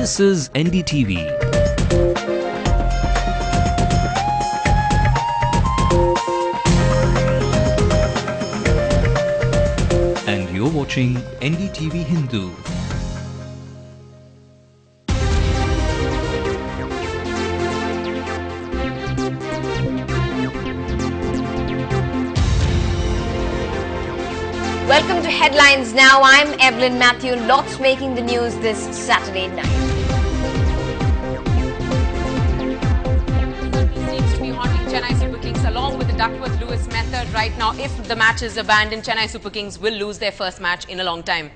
This is NDTV. And you're watching Ndtv-Hindu. Welcome to Headlines Now. I'm Evelyn Matthew. Lots making the news this Saturday night. Seems to be haunting Chennai Super Kings along with the Duckworth-Lewis method right now. If the match is abandoned, Chennai Super Kings will lose their first match in a long time.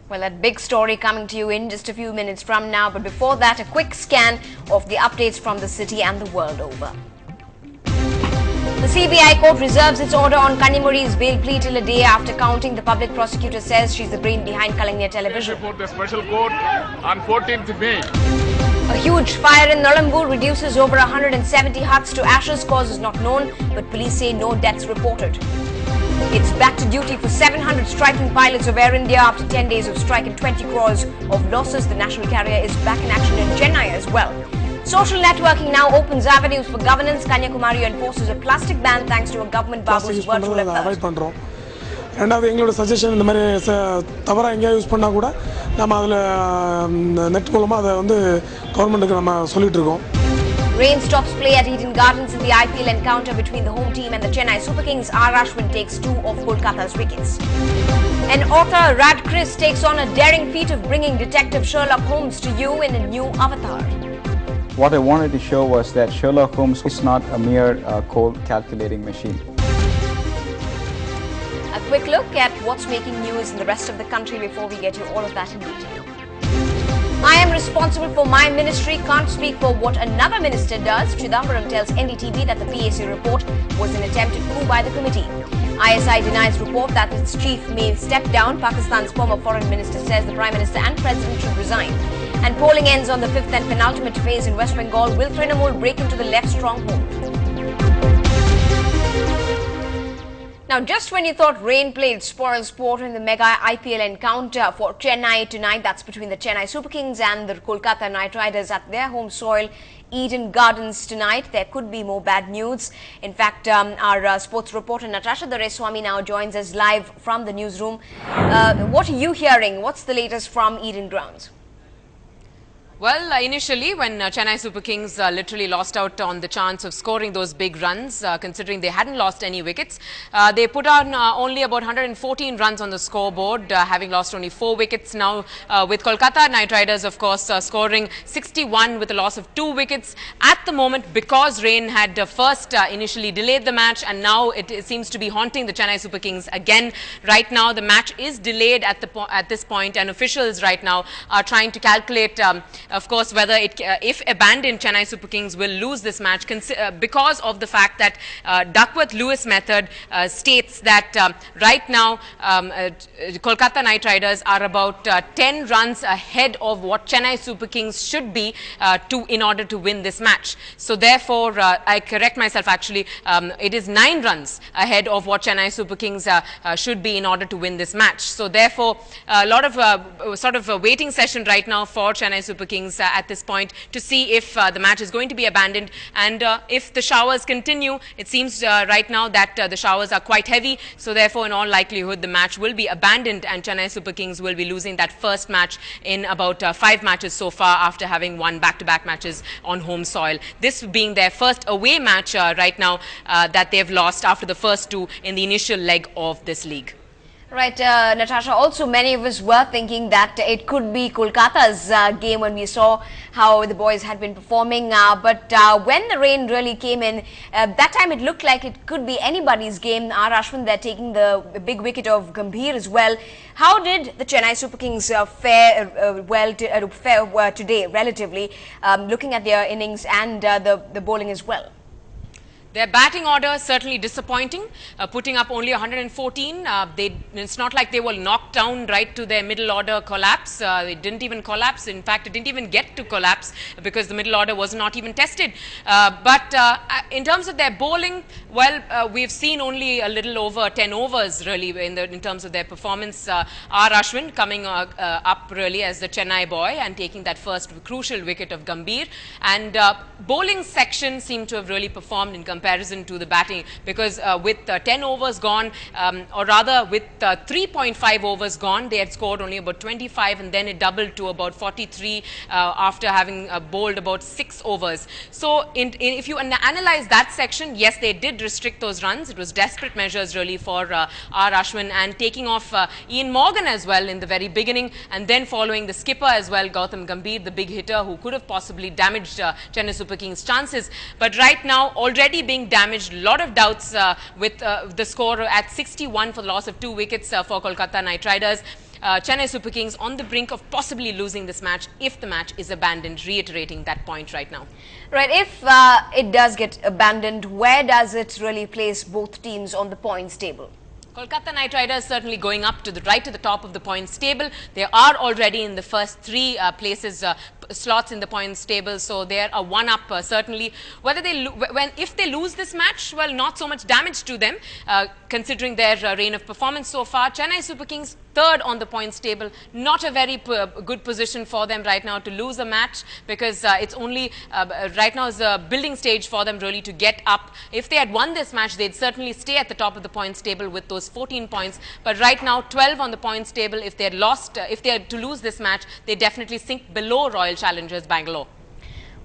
Well, that big story coming to you in just a few minutes from now. But before that, a quick scan of the updates from the city and the world over. The CBI court reserves its order on Kanimuri's bail plea till a day after counting. The public prosecutor says she's the brain behind Kalangya Television. Before the special court on 14th May. A huge fire in Nolambur reduces over 170 huts to ashes. Cause is not known, but police say no deaths reported. It's back to duty for 700 striking pilots of Air India after 10 days of strike and 20 crores of losses. The national carrier is back in action in Chennai as well. Social networking now opens avenues for governance. Kanyakumari enforces a plastic ban thanks to a government babu's virtual alert. ரெண்டாவது எங்களோட suggestion இந்த மாதிரி தவறாக எங்கேயா use பண்ணால் கூட நம்ம அதில் நெட் மூலமாக அதை வந்து கவர்மெண்ட்டுக்கு நம்ம சொல்லிட்டு இருக்கோம். Rain stops play at Eden Gardens in the IPL encounter between the home team and the Chennai Super Kings. R. Ashwin takes 2 of Kolkata's wickets. And author Rad Chris takes on a daring feat of bringing Detective Sherlock Holmes to you in a new avatar. What I wanted to show was that Sherlock Holmes is not a mere cold calculating machine. A quick look at what's making news in the rest of the country before we get you all of that in detail. I am responsible for my ministry, can't speak for what another minister does. Chidambaram tells NDTV that the PAC report was an attempted coup by the committee. ISI denies report that its chief may step down. Pakistan's former foreign minister says the Prime Minister and President should resign. And polling ends on the 5th and penultimate phase in West Bengal. Will Trinamool break into the left stronghold? Now, just when you thought rain played spoil sport in the mega IPL encounter for Chennai tonight, that's between the Chennai Super Kings and the Kolkata Knight Riders at their home soil, Eden Gardens tonight, there could be more bad news. In fact, our sports reporter Natasha Doreswamy now joins us live from the newsroom. What are you hearing? What's the latest from Eden Grounds? Well, initially when Chennai Super Kings literally lost out on the chance of scoring those big runs, considering they hadn't lost any wickets, they put on only about 114 runs on the scoreboard, having lost only 4 wickets. Now with Kolkata Knight Riders, of course, scoring 61 with a loss of 2 wickets. At the moment, because rain had first initially delayed the match, and now it seems to be haunting the Chennai Super Kings again. Right now, the match is delayed at this point, and officials right now are trying to calculate of course, whether if abandoned, Chennai Super Kings will lose this match because of the fact that Duckworth-Lewis method states that right now Kolkata Knight Riders are about 10 runs ahead of what Chennai Super Kings should be in order to win this match. So therefore, I correct myself actually, it is 9 runs ahead of what Chennai Super Kings should be in order to win this match. So therefore, a lot of sort of a waiting session right now for Chennai Super Kings at this point to see if the match is going to be abandoned, and if the showers continue. It seems right now that the showers are quite heavy, so therefore in all likelihood the match will be abandoned and Chennai Super Kings will be losing that first match in about 5 matches so far after having won back-to-back matches on home soil. This being their first away match right now that they've lost after the first 2 in the initial leg of this league. Right, Natasha, also many of us were thinking that it could be Kolkata's game when we saw how the boys had been performing. But when the rain really came in, that time it looked like it could be anybody's game. R. Ashwin, they're taking the big wicket of Gambhir as well. How did the Chennai Super Kings fare today, relatively, looking at their innings and the bowling as well? Their batting order certainly disappointing, putting up only 114. It's not like they were knocked down right to their middle order collapse. It didn't even collapse. In fact, it didn't even get to collapse because the middle order was not even tested. But in terms of their bowling, well, we've seen only a little over 10 overs really in terms of their performance. R. Ashwin coming up really as the Chennai boy and taking that first crucial wicket of Gambhir. And bowling section seemed to have really performed in comparison to the batting, because with 10 overs gone, or rather with 3.5 overs gone, they had scored only about 25, and then it doubled to about 43 after having bowled about 6 overs. So if you analyze that section, yes, they did restrict those runs. It was desperate measures really for R. Ashwin, and taking off Ian Morgan as well in the very beginning, and then following the skipper as well, Gautam Gambhir, the big hitter who could have possibly damaged Chennai Super Kings' chances. But right now, already being damaged, a lot of doubts with the score at 61 for the loss of 2 wickets for Kolkata Knight Riders. Chennai Super Kings on the brink of possibly losing this match if the match is abandoned, reiterating that point right now. Right, if it does get abandoned, where does it really place both teams on the points table? Kolkata Knight Riders certainly going up to the top of the points table. They are already in the first 3 places, slots in the points table, so they are a one up certainly. Whether they if they lose this match, well, not so much damage to them considering their reign of performance so far. Chennai Super Kings 3rd on the points table, not a very good position for them right now to lose a match, because it's only right now is a building stage for them really to get up. If they had won this match, they'd certainly stay at the top of the points table with those 14 points, but right now 12 on the points table. If they had lost, if they had to lose this match, they definitely sink below Royal Challengers Bangalore.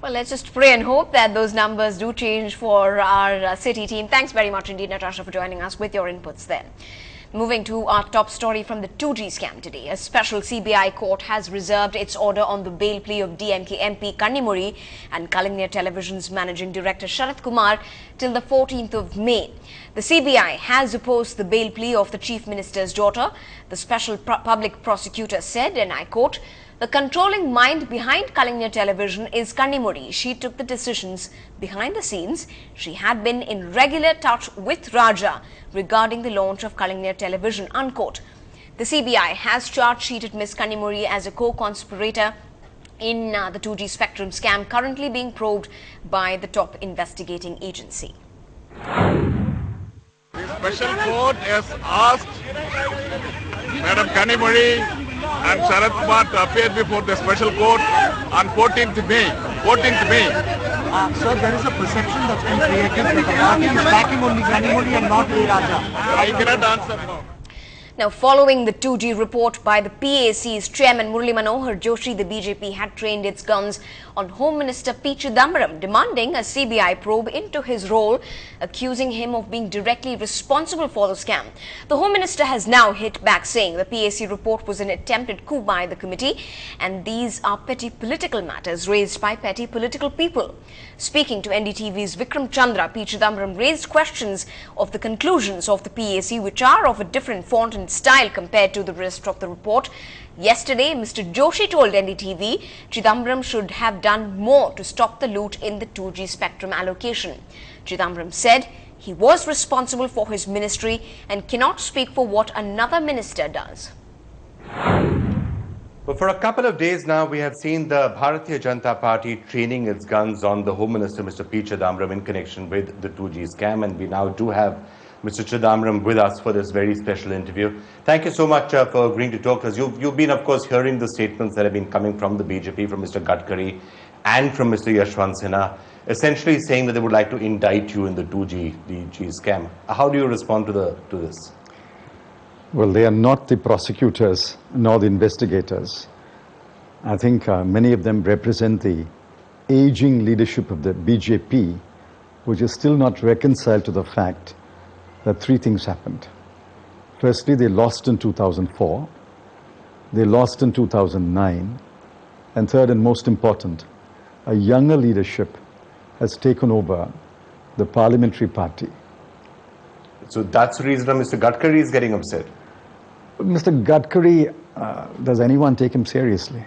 Well, let's just pray and hope that those numbers do change for our city team. Thanks very much indeed, Natasha, for joining us with your inputs there. Moving to our top story from the 2G scam today. A special CBI court has reserved its order on the bail plea of DMK MP Kannimuri and Kalingneer Television's managing director Sharath Kumar till the 14th of May. The CBI has opposed the bail plea of the Chief Minister's daughter. The special public prosecutor said, and I quote, "The controlling mind behind Kalingneer Television is Kannimuri. She took the decisions behind the scenes. She had been in regular touch with Raja regarding the launch of Kalingneer Television," unquote. The CBI has charge-sheeted Ms. Kannimuri as a co-conspirator in the 2G spectrum scam, currently being probed by the top investigating agency. The special court has asked Madam Kannimuri and Sharath Kumar to appear before the special court on 14th May. 14th May. Sir, there is a perception that's been created that the party is backing only Kannimuri and not A. Raja. I cannot answer now. Now, following the 2G report by the PAC's chairman Murali Manohar Joshi, the BJP had trained its guns on Home Minister P. Chidambaram, demanding a CBI probe into his role, accusing him of being directly responsible for the scam. The Home Minister has now hit back, saying the PAC report was an attempted coup by the committee, and these are petty political matters raised by petty political people. Speaking to NDTV's Vikram Chandra, P. Chidambaram raised questions of the conclusions of the PAC, which are of a different font and style compared to the rest of the report. Yesterday, Mr. Joshi told NDTV Chidambaram should have done more to stop the loot in the 2G spectrum allocation. Chidambaram said he was responsible for his ministry and cannot speak for what another minister does. But for a couple of days now, we have seen the Bharatiya Janata Party training its guns on the Home Minister, Mr. P. Chidambaram, in connection with the 2G scam, and we now do have Mr. Chidambaram with us for this very special interview. Thank you so much for agreeing to talk to us. You've been, of course, hearing the statements that have been coming from the BJP, from Mr. Gadkari and from Mr. Yashwant Sinha, essentially saying that they would like to indict you in the 2G scam. How do you respond to this? Well, they are not the prosecutors nor the investigators. I think many of them represent the aging leadership of the BJP, which is still not reconciled to the fact that 3 things happened. Firstly, they lost in 2004, they lost in 2009, and third and most important, a younger leadership has taken over the parliamentary party. So that's the reason Mr. Gadkari is getting upset. Mr. Gadkari, does anyone take him seriously?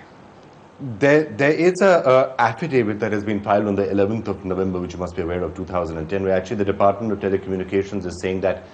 There is a affidavit that has been filed on the 11th of November, which you must be aware of, 2010, where actually the Department of Telecommunications is saying that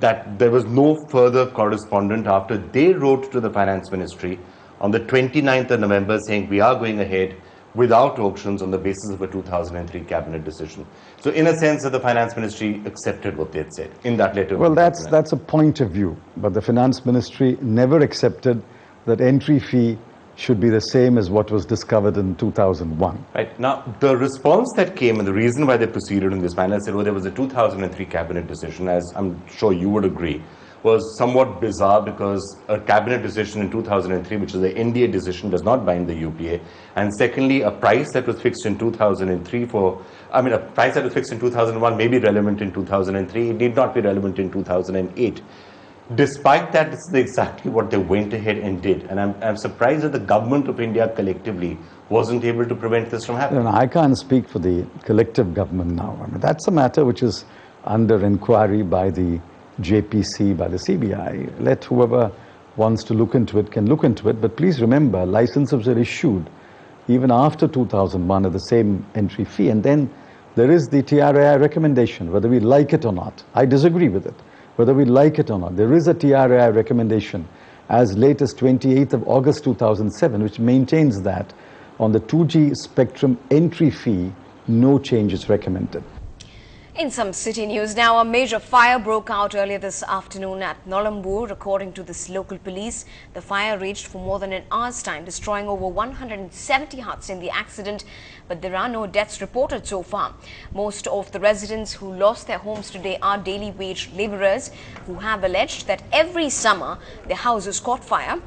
that there was no further correspondent after they wrote to the Finance Ministry on the 29th of November saying we are going ahead without auctions on the basis of a 2003 cabinet decision. So in a sense that the Finance Ministry accepted what they had said in that letter. Well, that's a point of view, but the Finance Ministry never accepted that entry fee should be the same as what was discovered in 2001. Right. Now, the response that came and the reason why they proceeded in this manner said, well, there was a 2003 cabinet decision, as I'm sure you would agree, was somewhat bizarre because a cabinet decision in 2003, which is the NDA decision, does not bind the UPA. And secondly, a price that was fixed in 2003 a price that was fixed in 2001 may be relevant in 2003. It need not be relevant in 2008. Despite that, this is exactly what they went ahead and did. And I'm surprised that the government of India collectively wasn't able to prevent this from happening. I can't speak for the collective government now. That's a matter which is under inquiry by the JPC, by the CBI. Let whoever wants to look into it can look into it. But please remember, licenses were issued even after 2001 at the same entry fee. And then there is the TRAI recommendation, whether we like it or not. I disagree with it. Whether we like it or not, there is a TRAI recommendation as late as 28th of August 2007, which maintains that on the 2G spectrum entry fee, no change is recommended. In some city news now, a major fire broke out earlier this afternoon at Nolambur. According to this local police, the fire raged for more than an hour's time, destroying over 170 huts in the accident, but there are no deaths reported so far. Most of the residents who lost their homes today are daily wage laborers who have alleged that every summer their houses caught fire.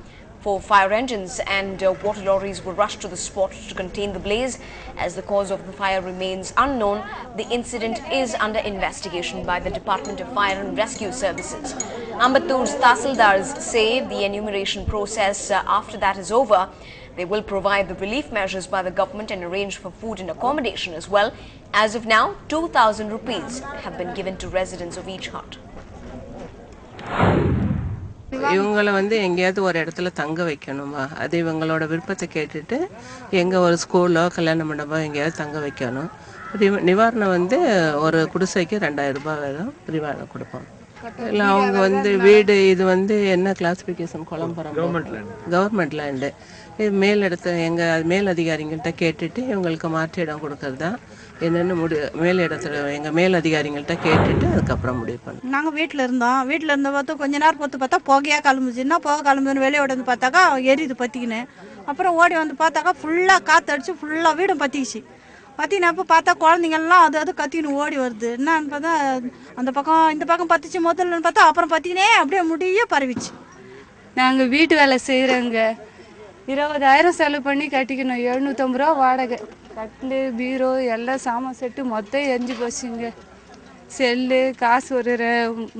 4 fire engines and water lorries were rushed to the spot to contain the blaze. As the cause of the fire remains unknown, the incident is under investigation by the Department of Fire and Rescue Services. Ambattur's Tahsildars say the enumeration process after that is over. They will provide the relief measures by the government and arrange for food and accommodation as well. As of now, 2,000 rupees have been given to residents of each hut. இவங்கள எங்கேயாவது ஒரு இடத்துல தங்க வைக்கணுமா, அது இவங்களோட விருப்பத்தை கேட்டுட்டு எங்கே ஒரு ஸ்கூலோ கல்யாண மண்டபம் எங்கேயாவது தங்க வைக்கணும். நிவாரணம் ஒரு குடிசைக்கு 2000 ரூபாய் வரும் நிவாரணம் கொடுப்போம். இல்லை அவங்க வீடு இது என்ன கிளாசிஃபிகேஷன் குளம்பரம் கவர்மெண்ட் லேண்டு. இது எங்கள் மேல் அதிகாரிங்கள்ட்ட கேட்டுட்டு இவங்களுக்கு மாற்று இடம் கொடுக்கறது தான் என்னென்னு எங்கள் மேல் அதிகாரிங்கள்ட்ட கேட்டுட்டு அதுக்கப்புறம் முடிவு பண்ணோம். நாங்கள் வீட்டில் இருந்த பார்த்தா கொஞ்ச நேரம் பார்த்தா புகையாக கிளம்புச்சுன்னா புகை கிளம்புன்னு வெளியே ஓடி பார்த்தாக்கா எரியுது பற்றிக்கின்னு. அப்புறம் ஓடி பார்த்தாக்கா ஃபுல்லாக காற்றடிச்சு ஃபுல்லாக வீடும் பற்றிக்கிச்சு. பற்றினப்போ பார்த்தா குழந்தைங்கள்லாம் அது கத்தின்னு ஓடி வருது. என்னன்னு பார்த்தா அந்த பக்கம் இந்த பக்கம் பற்றிச்சு முதல்ல பார்த்தா அப்புறம் பற்றினே அப்படியே முடிய பரவிச்சு. நாங்கள் வீட்டு வேலை செய்கிறோங்க. 20,000 செலவு பண்ணி கட்டிக்கணும். 750 ரூபா வாடகை. கட்டில் பீரோ எல்லாம் சாமான் செட்டு மொத்தம் எரிஞ்சு போச்சுங்க. செல்லு காசு ஒரு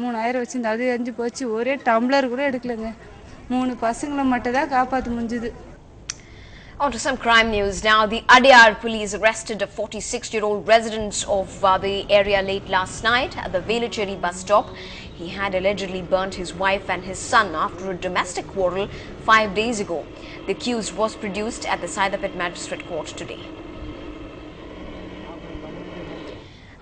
3000 வச்சுருந்து அது எரிஞ்சு போச்சு. ஒரே டம்ளர் கூட எடுக்கலைங்க. 3 பசங்களை மட்டும் தான் காப்பாற்ற முடிஞ்சுது. On to some crime news now. The Adyar police arrested a 46-year-old resident of the area late last night at the Velachery bus stop. He had allegedly burnt his wife and his son after a domestic quarrel 5 days ago. The accused was produced at the Saidapet Magistrate Court today.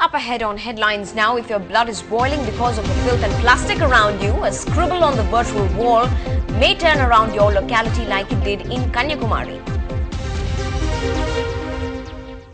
Up ahead on headlines now, if your blood is boiling because of the filth and plastic around you, a scribble on the virtual wall may turn around your locality like it did in Kanyakumari.